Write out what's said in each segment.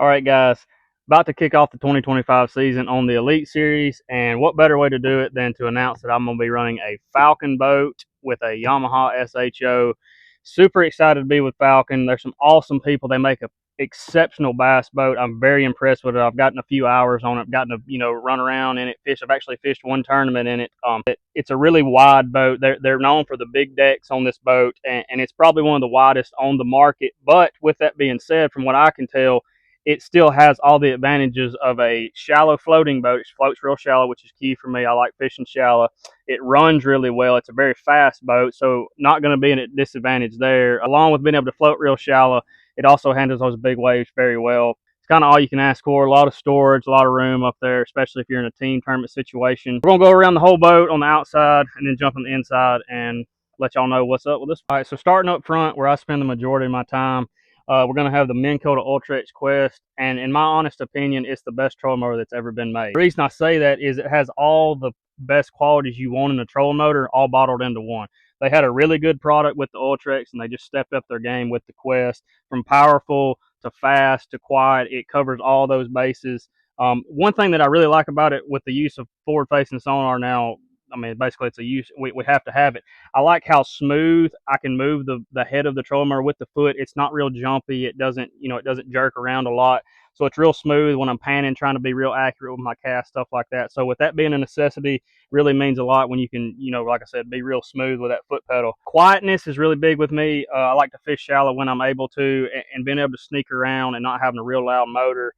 All right, guys, about to kick off the 2025 season on the Elite Series, and what better way to do it than to announce that I'm going to be running a Falcon boat with a Yamaha SHO. Super excited to be with Falcon. There's some awesome people. They make a exceptional bass boat. I'm very impressed with it. I've gotten a few hours on it. I've gotten to run around in it, fish. I've actually fished one tournament in it. It's a really wide boat. They're known for the big decks on this boat, and it's probably one of the widest on the market. But with that being said, from what I can tell, it still has all the advantages of a shallow floating boat. It floats real shallow, which is key for me. I like fishing shallow. It runs really well. It's a very fast boat, so not going to be at a disadvantage there. Along with being able to float real shallow, it also handles those big waves very well. It's kind of all you can ask for. A lot of storage, a lot of room up there, especially if you're in a team tournament situation. We're going to go around the whole boat on the outside and then jump on the inside and let y'all know what's up with this. All right, so starting up front where I spend the majority of my time, we're going to have the Minn Kota Ultra X Quest, and in my honest opinion, it's the best trolling motor that's ever been made. The reason I say that is it has all the best qualities you want in a trolling motor all bottled into one. They had a really good product with the Ultra X, and they just stepped up their game with the Quest. From powerful to fast to quiet, it covers all those bases. One thing that I really like about it with the use of forward-facing sonar now, I mean, basically it's a use, we have to have it. I like how smooth I can move the head of the trolling motor with the foot. It's not real jumpy. It doesn't jerk around a lot. So it's real smooth when I'm panning, trying to be real accurate with my cast, stuff like that. So with that being a necessity, really means a lot when you can, like I said, be real smooth with that foot pedal. Quietness is really big with me. I like to fish shallow when I'm able to, and being able to sneak around and not having a real loud motor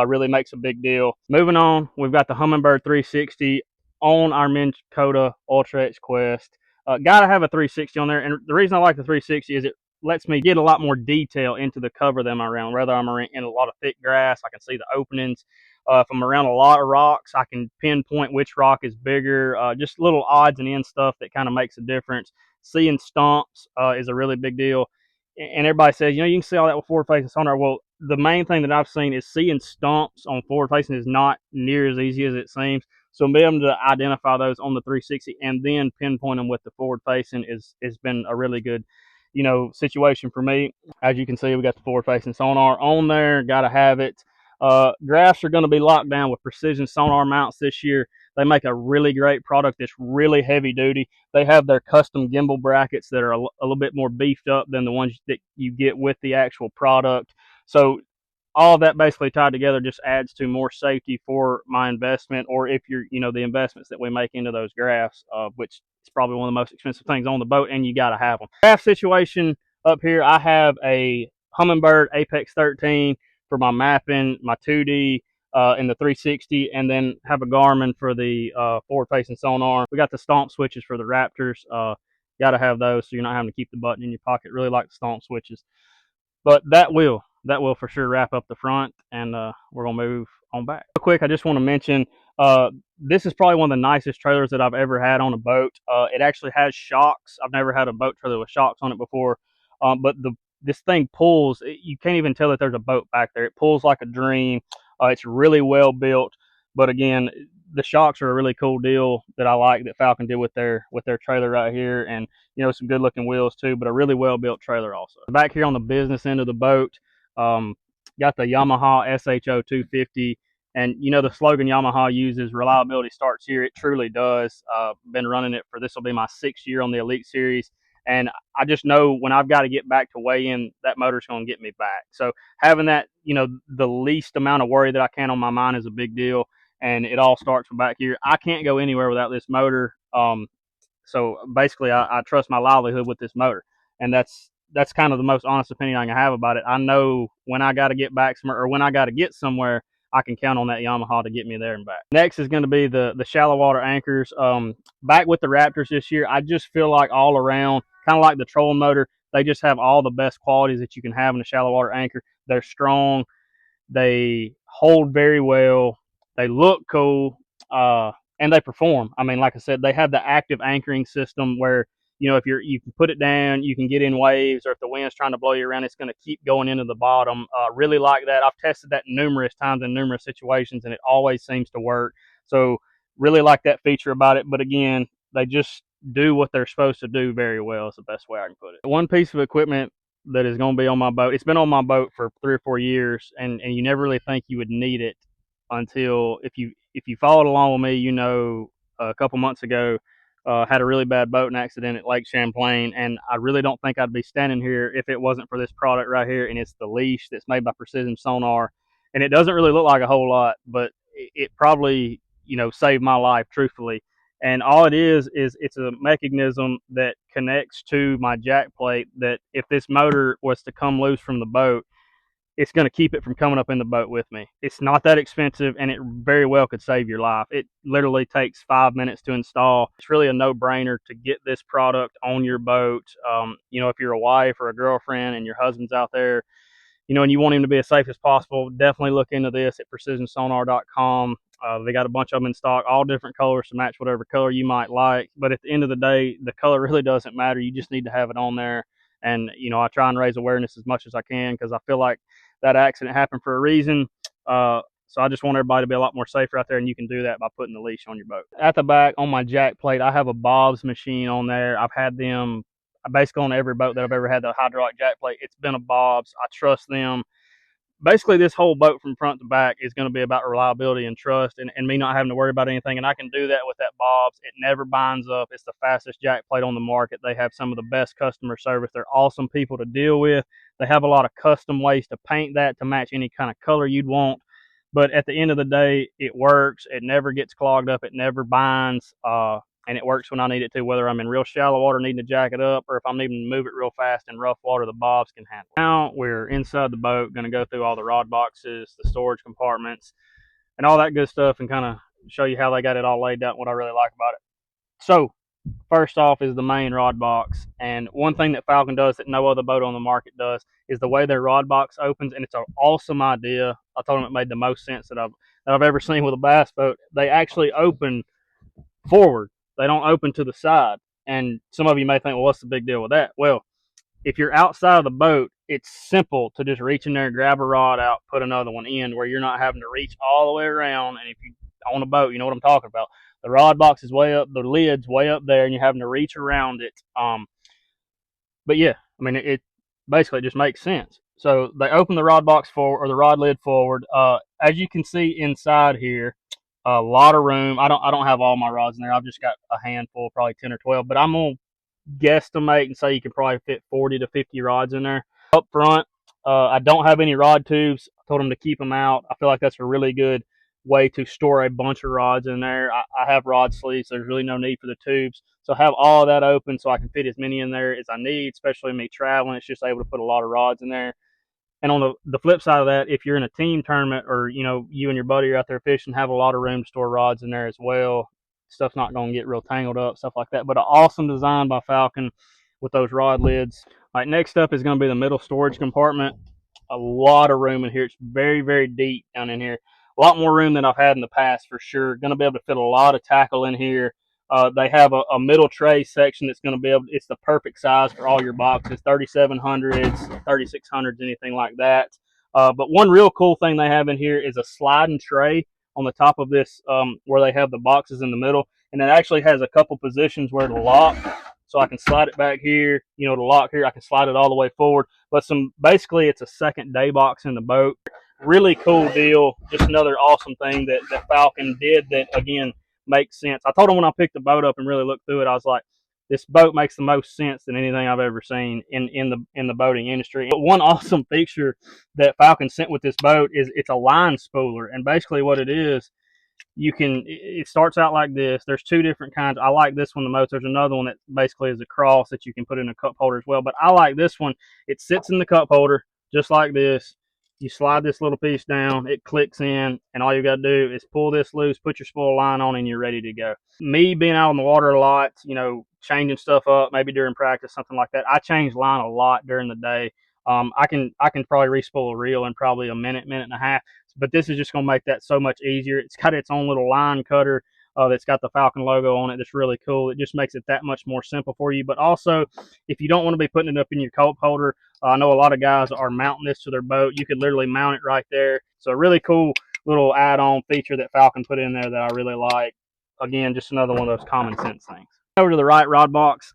really makes a big deal. Moving on, we've got the Humminbird 360 on our Minn Kota Ultra X Quest. Gotta have a 360 on there, and the reason I like the 360 is it lets me get a lot more detail into the cover that I'm around. Whether I'm in a lot of thick grass, I can see the openings. If I'm around a lot of rocks, I can pinpoint which rock is bigger. Just little odds and ends stuff that kind of makes a difference. Seeing stumps is a really big deal. And everybody says, you can see all that with forward facing sonar. Well, the main thing that I've seen is seeing stumps on forward facing is not near as easy as it seems. So being able to identify those on the 360 and then pinpoint them with the forward facing has been a really good, situation for me. As you can see, we got the forward facing sonar on there. Got to have it. Graphs are going to be locked down with precision sonar mounts this year. They make a really great product that's really heavy duty. They have their custom gimbal brackets that are a little bit more beefed up than the ones that you get with the actual product. So all of that basically tied together just adds to more safety for my investment, or if you're, the investments that we make into those graphs, which is probably one of the most expensive things on the boat, and you got to have them. Graph situation up here, I have a Humminbird Apex 13 for my mapping, my 2D, in the 360, and then have a Garmin for the forward-facing sonar. We got the stomp switches for the Raptors. Got to have those so you're not having to keep the button in your pocket. Really like the stomp switches. But that will for sure wrap up the front, and we're gonna move on back. Real quick, I just want to mention this is probably one of the nicest trailers that I've ever had on a boat. It actually has shocks. I've never had a boat trailer with shocks on it before, but this thing pulls. You can't even tell that there's a boat back there. It pulls like a dream. It's really well built, but again, the shocks are a really cool deal that I like that Falcon did with their trailer right here, and some good looking wheels too, but a really well built trailer also. Back here on the business end of the boat, got the Yamaha SHO 250, and the slogan Yamaha uses, reliability starts here. It truly does. Been running it for, this will be my 6th year on the Elite Series, and I just know when I've got to get back to weigh in, that motor's going to get me back. So having that, the least amount of worry that I can on my mind is a big deal, and it all starts from back here. I can't go anywhere without this motor. So basically, I trust my livelihood with this motor, and that's kind of the most honest opinion I can have about it. I know when I got to get back somewhere, or when I got to get somewhere, I can count on that Yamaha to get me there and back. Next is going to be the shallow water anchors. Back with the Raptors this year, I just feel like all around, kind of like the trolling motor, they just have all the best qualities that you can have in a shallow water anchor. They're strong, they hold very well, they look cool, and they perform. I mean, like I said, they have the active anchoring system where, if you can put it down, you can get in waves, or if the wind's trying to blow you around, it's going to keep going into the bottom. Really like that. I've tested that numerous times in numerous situations, and it always seems to work. So really like that feature about it. But again, they just do what they're supposed to do very well, is the best way I can put it. One piece of equipment that is going to be on my boat. It's been on my boat for 3 or 4 years, and you never really think you would need it until if you followed along with me, you know, a couple months ago, had a really bad boating accident at Lake Champlain, and I really don't think I'd be standing here if it wasn't for this product right here, and it's the leash that's made by Precision Sonar, and it doesn't really look like a whole lot, but it probably, you know, saved my life, truthfully. And all it is it's a mechanism that connects to my jack plate, that if this motor was to come loose from the boat, it's going to keep it from coming up in the boat with me. It's not that expensive, and it very well could save your life. It literally takes 5 minutes to install. It's really a no-brainer to get this product on your boat. You know, if you're a wife or a girlfriend and your husband's out there, you know, and you want him to be as safe as possible, definitely look into this at precisionsonar.com. They got a bunch of them in stock, all different colors to match whatever color you might like. But at the end of the day, the color really doesn't matter. You just need to have it on there. And, you know, I try and raise awareness as much as I can, because I feel like that accident happened for a reason. So I just want everybody to be a lot more safer out there, and you can do that by putting the leash on your boat. At the back on my jack plate, I have a Bob's machine on there. I've had them basically on every boat that I've ever had the hydraulic jack plate. It's been a Bob's. I trust them. Basically, this whole boat from front to back is going to be about reliability and trust, and me not having to worry about anything. And I can do that with that Bob's. It never binds up. It's the fastest jack plate on the market. They have some of the best customer service. They're awesome people to deal with. They have a lot of custom ways to paint that to match any kind of color you'd want. But at the end of the day, it works. It never gets clogged up. It never binds. And it works when I need it to, whether I'm in real shallow water needing to jack it up, or if I'm needing to move it real fast in rough water, the Bobs can handle it. Now we're inside the boat, going to go through all the rod boxes, the storage compartments, and all that good stuff, and kind of show you how they got it all laid out and what I really like about it. So first off is the main rod box, and one thing that Falcon does that no other boat on the market does is the way their rod box opens, and it's an awesome idea. I told them it made the most sense that I've ever seen with a bass boat. They actually open forward. They don't open to the side. And some of you may think, well, what's the big deal with that? Well, if you're outside of the boat, it's simple to just reach in there, grab a rod out, put another one in, where you're not having to reach all the way around. And if you on a boat, you know what I'm talking about. The rod box is way up, the lid's way up there, and you're having to reach around it. But yeah, I mean, it basically just makes sense. So they open the rod box forward, or the rod lid forward. As you can see inside here, a lot of room. I don't have all my rods in there. I've just got a handful, probably 10 or 12. But I'm gonna guesstimate and say you can probably fit 40 to 50 rods in there. Up front, I don't have any rod tubes. I told them to keep them out. I feel like that's a really good way to store a bunch of rods in there. I have rod sleeves. So there's really no need for the tubes. So I have all of that open so I can fit as many in there as I need, especially me traveling. It's just able to put a lot of rods in there. And on the flip side of that, if you're in a team tournament, or, you know, you and your buddy are out there fishing, have a lot of room to store rods in there as well. Stuff's not going to get real tangled up, stuff like that. But an awesome design by Falcon with those rod lids. All right, next up is going to be the middle storage compartment. A lot of room in here. It's very, very deep down in here. A lot more room than I've had in the past, for sure. Going to be able to fit a lot of tackle in here. They have a middle tray section that's going to be able, it's the perfect size for all your boxes, 3700s, 3600s, anything like that. But one real cool thing they have in here is a sliding tray on the top of this, where they have the boxes in the middle. And it actually has a couple positions where it'll lock. So I can slide it back here, you know, to lock here. I can slide it all the way forward. But basically it's a second day box in the boat. Really cool deal. Just another awesome thing that Falcon did that, again, makes sense. I told them when I picked the boat up and really looked through it, I was like, this boat makes the most sense than anything I've ever seen in the boating industry. But one awesome feature that Falcon sent with this boat is it's a line spooler. And basically what it is, it starts out like this. There's two different kinds. I like this one the most. There's another one that basically is a cross that you can put in a cup holder as well. But I like this one. It sits in the cup holder just like this. You slide this little piece down, it clicks in, and all you got to do is pull this loose, put your spool line on, and you're ready to go. Me being out on the water a lot, you know, changing stuff up, maybe during practice, something like that. I change line a lot during the day. I can probably re-spool a reel in probably a minute and a half, but this is just going to make that so much easier. It's got its own little line cutter that's got the Falcon logo on it. That's really cool. It just makes it that much more simple for you. But also, if you don't want to be putting it up in your cup holder, I know a lot of guys are mounting this to their boat. You could literally mount it right there. So a really cool little add-on feature that Falcon put in there that I really like. Again, just another one of those common sense things. Over to the right rod box.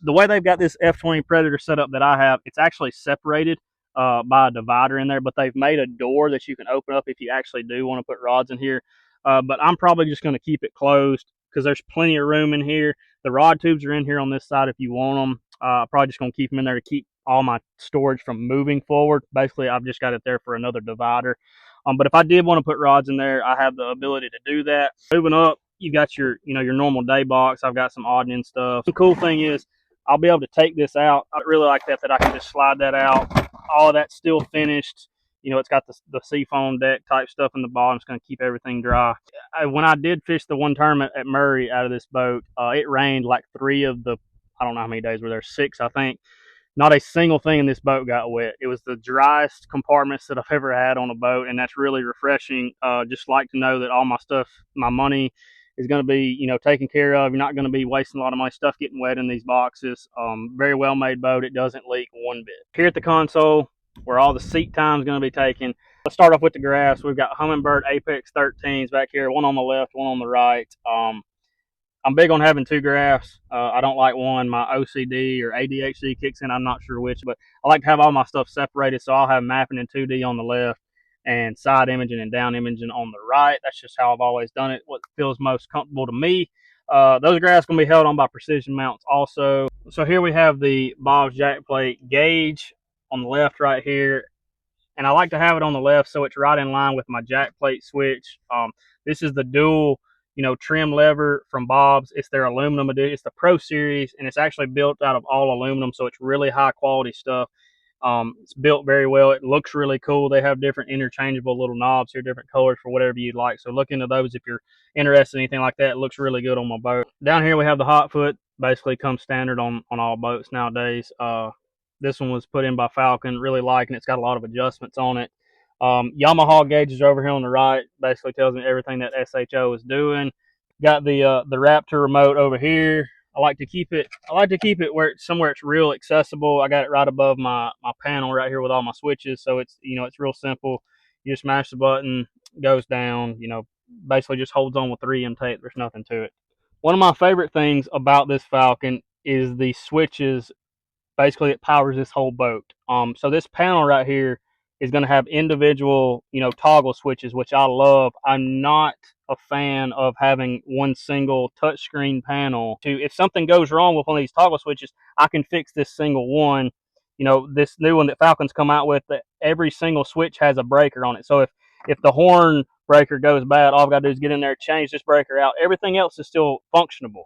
the way they've got this F20 Predator set up that I have, it's actually separated by a divider in there, but they've made a door that you can open up if you actually do want to put rods in here. But I'm probably just going to keep it closed because there's plenty of room in here. The rod tubes are in here on this side if you want them. Probably just going to keep them in there to keep all my storage from moving forward. Basically, I've just got it there for another divider. But if I did want to put rods in there, I have the ability to do that. Moving up, you got your, your normal day box. I've got some odd end stuff. The cool thing is I'll be able to take this out. I really like that I can just slide that out. All of that's still finished. It's got the seafoam deck type stuff in the bottom. It's going to keep everything dry. When I did fish the one tournament at Murray out of this boat, it rained like 3 of the, I don't know how many days were there, 6, I think. Not a single thing in this boat got wet. It was the driest compartments that I've ever had on a boat, and that's really refreshing. Just like to know that all my stuff, my money is going to be, taken care of. You're not going to be wasting a lot of money, stuff getting wet in these boxes. Very well made boat. It doesn't leak one bit. Here at the console, where all the seat time is going to be taken, let's start off with the graphs. We've got Humminbird Apex 13s back here, one on the left, one on the right. I'm big on having 2 graphs. I don't like one. My OCD or ADHD kicks in. I'm not sure which, but I like to have all my stuff separated. So I'll have mapping in 2D on the left and side imaging and down imaging on the right. That's just how I've always done it. What feels most comfortable to me. Those graphs going to be held on by precision mounts also. So here we have the Bob's jack plate gauge on the left right here. And I like to have it on the left so it's right in line with my jack plate switch. This is the dual trim lever from Bob's. It's their aluminum edition. It's the Pro Series, and it's actually built out of all aluminum, so it's really high quality stuff. It's built very well. It looks really cool. They have different interchangeable little knobs here, different colors for whatever you'd like. So look into those if you're interested in anything like that. It looks really good on my boat. Down here we have the hot foot. Basically comes standard on all boats nowadays. This one was put in by Falcon. Really liking it. It's got a lot of adjustments on it. Yamaha gauges over here on the right. Basically tells me everything that SHO is doing. Got the Raptor remote over here. I like to keep it where it's somewhere it's real accessible. I got it right above my panel right here with all my switches, so it's it's real simple. You just mash the button, goes down. Basically just holds on with 3M tape. There's nothing to it. One of my favorite things about this Falcon is the switches. Basically, it powers this whole boat. So this panel right here is going to have individual, toggle switches, which I love. I'm not a fan of having one single touchscreen panel. If something goes wrong with one of these toggle switches, I can fix this single one. This new one that Falcon's come out with, that every single switch has a breaker on it. So if the horn breaker goes bad, all I've got to do is get in there, change this breaker out. Everything else is still functionable.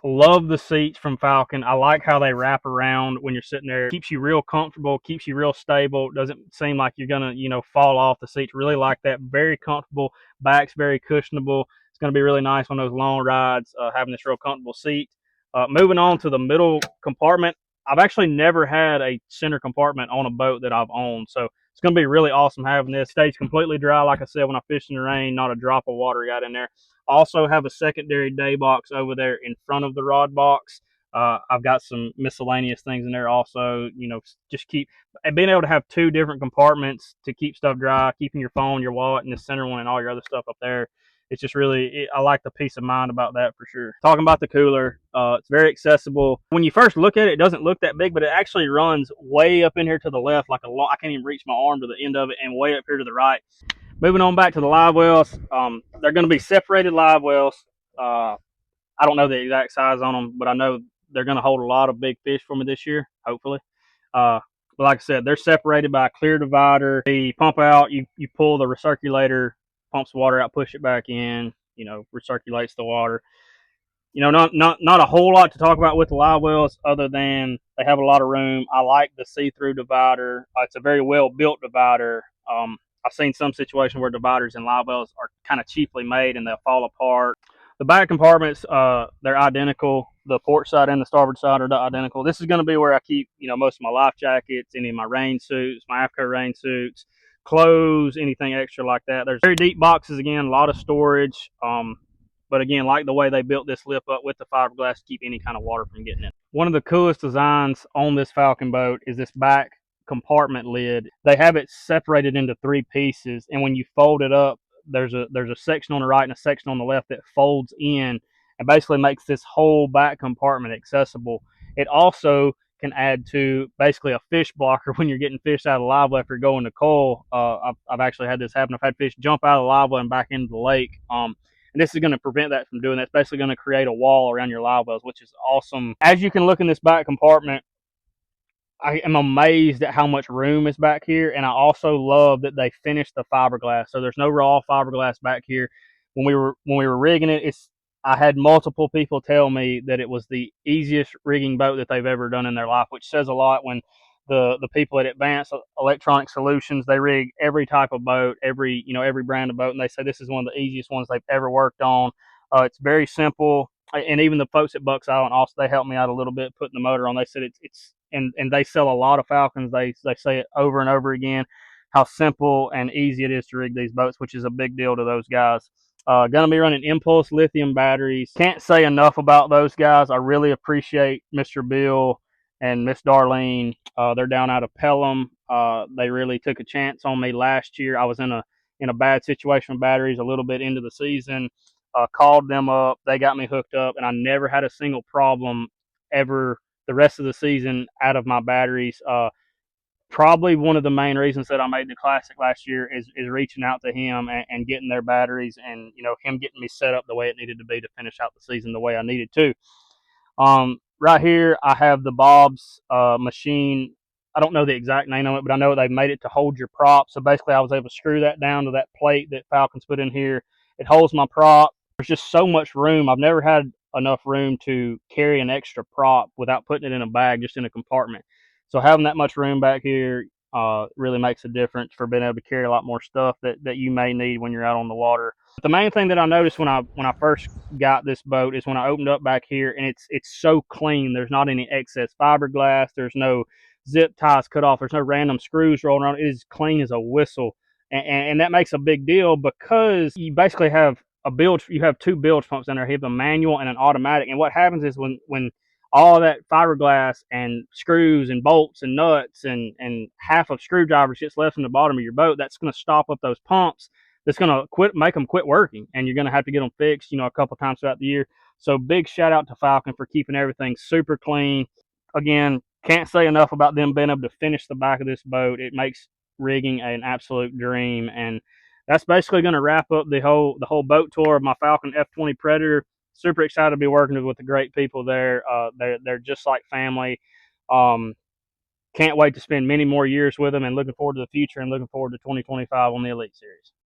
Love the seats from Falcon. I like how they wrap around when you're sitting there. Keeps you real comfortable, keeps you real stable. Doesn't seem like you're gonna, fall off the seats. Really like that. Very comfortable. Back's very cushionable. It's gonna be really nice on those long rides, having this real comfortable seat. Moving on to the middle compartment. I've actually never had a center compartment on a boat that I've owned, so it's going to be really awesome having this. Stays completely dry, like I said, when I fished in the rain, not a drop of water got in there. Also have a secondary day box over there in front of the rod box. I've got some miscellaneous things in there also, just being able to have 2 different compartments to keep stuff dry, keeping your phone, your wallet, and the center one and all your other stuff up there. It's just really, I like the peace of mind about that for sure. Talking about the cooler, it's very accessible. When you first look at it, it doesn't look that big, but it actually runs way up in here to the left, like I can't even reach my arm to the end of it, and way up here to the right. Moving on back to the live wells, they're going to be separated live wells. I don't know the exact size on them, but I know they're going to hold a lot of big fish for me this year, hopefully. But like I said, they're separated by a clear divider. The pump out, you pull the recirculator, pumps the water out, push it back in, recirculates the water. Not a whole lot to talk about with the live wells other than they have a lot of room. I like the see-through divider. It's a very well-built divider. I've seen some situations where dividers in live wells are kind of cheaply made and they'll fall apart. The back compartments, they're identical. The port side and the starboard side are identical. This is going to be where I keep, most of my life jackets, any of my rain suits, my AFCO rain suits, clothes, anything extra like that. There's very deep boxes again, a lot of storage. But again, like the way they built this lip up with the fiberglass to keep any kind of water from getting in. One of the coolest designs on this Falcon boat is this back compartment lid. They have it separated into 3 pieces, and when you fold it up, there's a section on the right and a section on the left that folds in and basically makes this whole back compartment accessible. It also can add to basically a fish blocker when you're getting fish out of the live well if you're going to coil. I've actually had this happen. I've had fish jump out of the live well and back into the lake. And this is going to prevent that from doing that. It's basically going to create a wall around your live wells, which is awesome. As you can look in this back compartment, I am amazed at how much room is back here, and I also love that they finished the fiberglass. So there's no raw fiberglass back here. When we were rigging it, I had multiple people tell me that it was the easiest rigging boat that they've ever done in their life, which says a lot. When the people at Advanced Electronic Solutions, they rig every type of boat, every brand of boat, and they say this is one of the easiest ones they've ever worked on. It's very simple, and even the folks at Bucks Island also, they helped me out a little bit putting the motor on. They said it's and they sell a lot of Falcons. They say it over and over again how simple and easy it is to rig these boats, which is a big deal to those guys. Gonna be running Impulse lithium batteries. Can't say enough about those guys. I really appreciate Mr. Bill and Miss Darlene. They're down out of Pelham. They really took a chance on me last year. I was in a bad situation with batteries a little bit into the season. Called them up. They got me hooked up, and I never had a single problem ever the rest of the season out of my batteries. Probably one of the main reasons that I made the Classic last year is reaching out to him and getting their batteries, and him getting me set up the way it needed to be to finish out the season the way I needed to. Right here, I have the Bob's machine. I don't know the exact name of it, but I know they've made it to hold your prop. So basically, I was able to screw that down to that plate that Falcon's put in here. It holds my prop. There's just so much room. I've never had enough room to carry an extra prop without putting it in a bag, just in a compartment. So having that much room back here really makes a difference for being able to carry a lot more stuff that you may need when you're out on the water. But the main thing that I noticed when I first got this boat is when I opened up back here, and it's so clean. There's not any excess fiberglass. There's no zip ties cut off. There's no random screws rolling around. It is clean as a whistle, and that makes a big deal because you basically have you have two bilge pumps in there. You have a manual and an automatic. And what happens is when all that fiberglass and screws and bolts and nuts and half of screwdrivers gets left in the bottom of your boat, that's going to stop up those pumps. That's going to make them quit working, and you're going to have to get them fixed, a couple times throughout the year. So big shout out to Falcon for keeping everything super clean. Again, can't say enough about them being able to finish the back of this boat. It makes rigging an absolute dream, and that's basically going to wrap up the whole boat tour of my Falcon F20 Predator. Super excited to be working with the great people there. They're just like family. Um, can't wait to spend many more years with them, and looking forward to the future and looking forward to 2025 on the Elite Series.